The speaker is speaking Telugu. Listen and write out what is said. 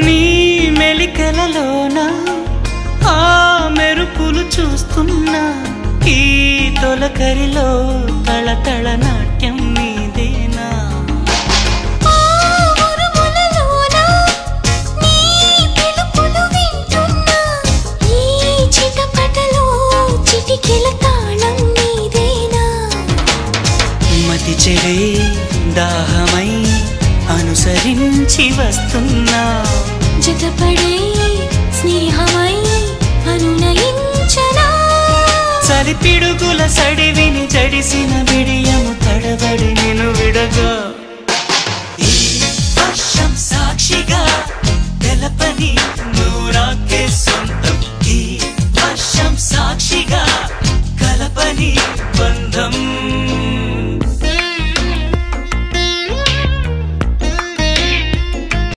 నీ మెలికలలోన ఆ మెరుపులు చూస్తున్నా ఈ తొలకరిలో తళతళ నాట్యం నీదేనా మతి చెడే దాహమై అనుసరించి వస్తున్నా జతపడే స్నేహమై అనునయించనా చలి పిడుగుల సడివిని జడిసిన బిడియము తడబడి నిన్ను విడగా